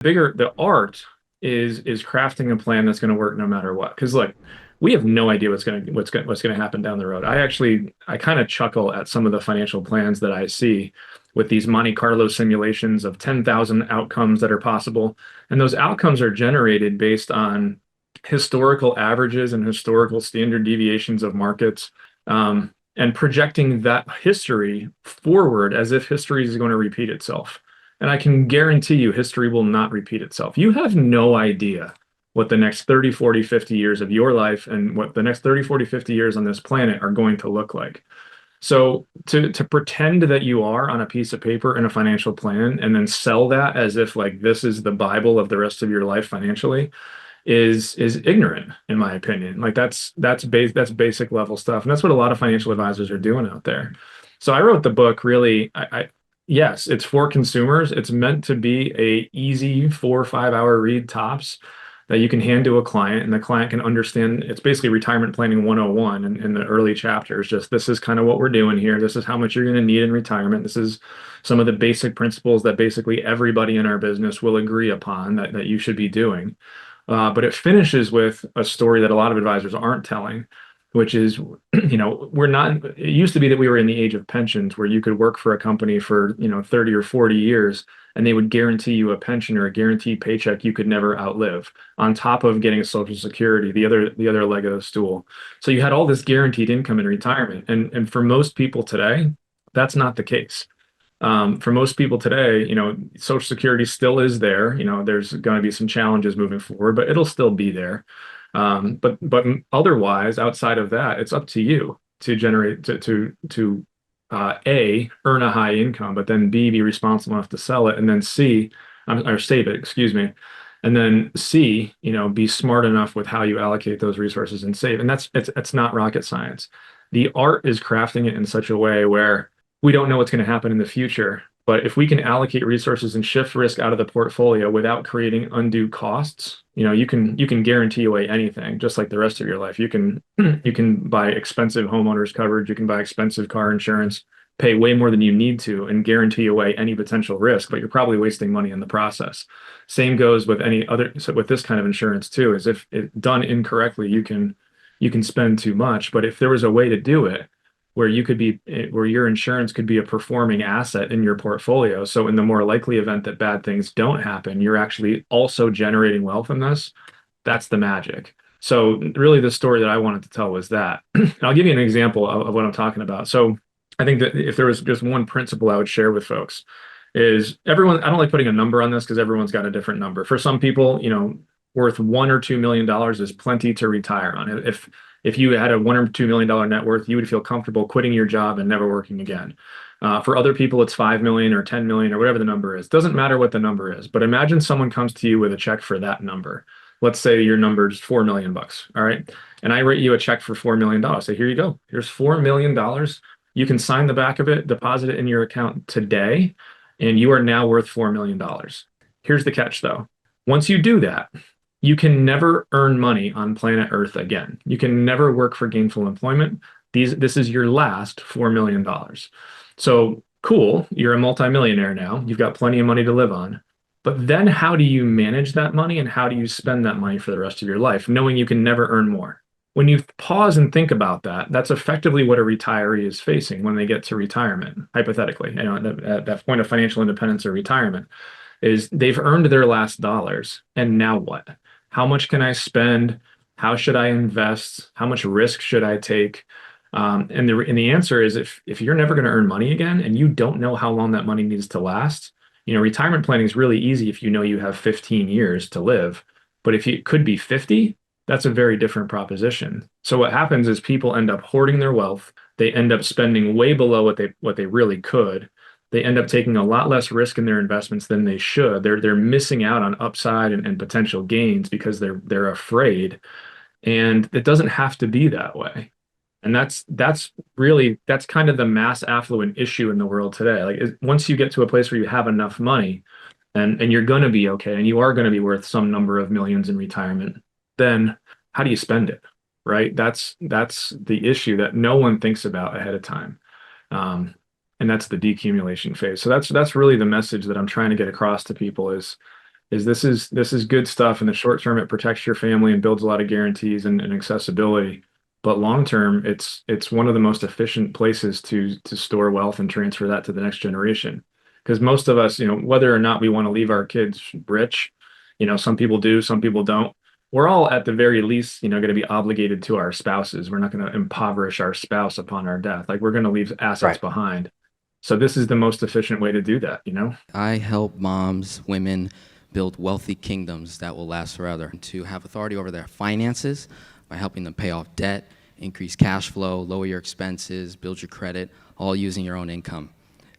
The art is crafting a plan that's going to work no matter what. Because look, we have no idea what's going to happen down the road. I kind of chuckle at some of the financial plans that I see with these Monte Carlo simulations of 10,000 outcomes that are possible. And those outcomes are generated based on historical averages and historical standard deviations of markets, and projecting that history forward as if history is going to repeat itself. And I can guarantee you history will not repeat itself. You have no idea what the next 30, 40, 50 years of your life and what the next 30, 40, 50 years on this planet are going to look like. So to pretend that you are on a piece of paper in a financial plan and then sell that as if like this is the Bible of the rest of your life financially is ignorant, in my opinion. Like that's basic level stuff. And that's what a lot of financial advisors are doing out there. So I wrote the book really, yes, it's for consumers. It's meant to be a easy 4 or 5 hour read tops that you can hand to a client and the client can understand. It's basically retirement planning 101 in the early chapters. Just this is kind of what we're doing here. This is how much you're going to need in retirement. This is some of the basic principles that basically everybody in our business will agree upon that you should be doing. But it finishes with a story that a lot of advisors aren't telling, which is, we're not, it used to be that we were in the age of pensions where you could work for a company for, 30 or 40 years and they would guarantee you a pension or a guaranteed paycheck you could never outlive on top of getting a social security, the other leg of the stool. So you had all this guaranteed income in retirement. And for most people today, that's not the case. For most people today, Social Security still is there. There's going to be some challenges moving forward, but it'll still be there. But otherwise, outside of that, it's up to you to generate to A, earn a high income, but then B, be responsible enough to sell it, and then C, or save it, excuse me, and then C, be smart enough with how you allocate those resources and save. And it's not rocket science. The art is crafting it in such a way where we don't know what's going to happen in the future. But if we can allocate resources and shift risk out of the portfolio without creating undue costs, you can guarantee away anything, just like the rest of your life. You can you can buy expensive homeowners coverage, you can buy expensive car insurance, pay way more than you need to, and guarantee away any potential risk, but you're probably wasting money in the process. Same goes with any other, so with this kind of insurance too, is if it done incorrectly, you can spend too much. But if there was a way to do it where your insurance could be a performing asset in your portfolio. So in the more likely event that bad things don't happen, you're actually also generating wealth in this. That's the magic. So really the story that I wanted to tell was that. And I'll give you an example of what I'm talking about. So I think that if there was just one principle I would share with folks is I don't like putting a number on this because everyone's got a different number. For some people, worth $1 or $2 million is plenty to retire on. If you had a $1 or $2 million net worth, you would feel comfortable quitting your job and never working again. For other people, it's 5 million or 10 million or whatever the number is. Doesn't matter what the number is, but imagine someone comes to you with a check for that number. Let's say your number's 4 million bucks. All right. And I write you a check for $4 million. So here you go. Here's $4 million. You can sign the back of it, deposit it in your account today, and you are now worth $4 million. Here's the catch though. Once you do that, you can never earn money on planet Earth again. You can never work for gainful employment. This is your last $4 million. So cool, you're a multimillionaire now. You've got plenty of money to live on. But then how do you manage that money and how do you spend that money for the rest of your life, knowing you can never earn more? When you pause and think about that, that's effectively what a retiree is facing when they get to retirement, hypothetically, at that point of financial independence or retirement, is they've earned their last dollars. And now what? How much can I spend? How should I invest? How much risk should I take? And the answer is if you're never going to earn money again and you don't know how long that money needs to last, retirement planning is really easy if you know you have 15 years to live. But if it could be 50, that's a very different proposition. So what happens is people end up hoarding their wealth. They end up spending way below what they really could. They end up taking a lot less risk in their investments than they should. They're missing out on upside and potential gains because they're afraid. And it doesn't have to be that way. And that's kind of the mass affluent issue in the world today. Like once you get to a place where you have enough money and you're going to be okay and you are going to be worth some number of millions in retirement, then how do you spend it? Right? That's the issue that no one thinks about ahead of time. And that's the decumulation phase. So that's really the message that I'm trying to get across to people is This is good stuff. In the short term, it protects your family and builds a lot of guarantees and accessibility. But long term, it's one of the most efficient places to store wealth and transfer that to the next generation. Because most of us, whether or not we want to leave our kids rich, some people do, some people don't. We're all at the very least, going to be obligated to our spouses. We're not going to impoverish our spouse upon our death. Like we're going to leave assets Right. behind. So this is the most efficient way to do that. I help moms, women build wealthy kingdoms that will last forever, and to have authority over their finances by helping them pay off debt, increase cash flow, lower your expenses, build your credit, all using your own income.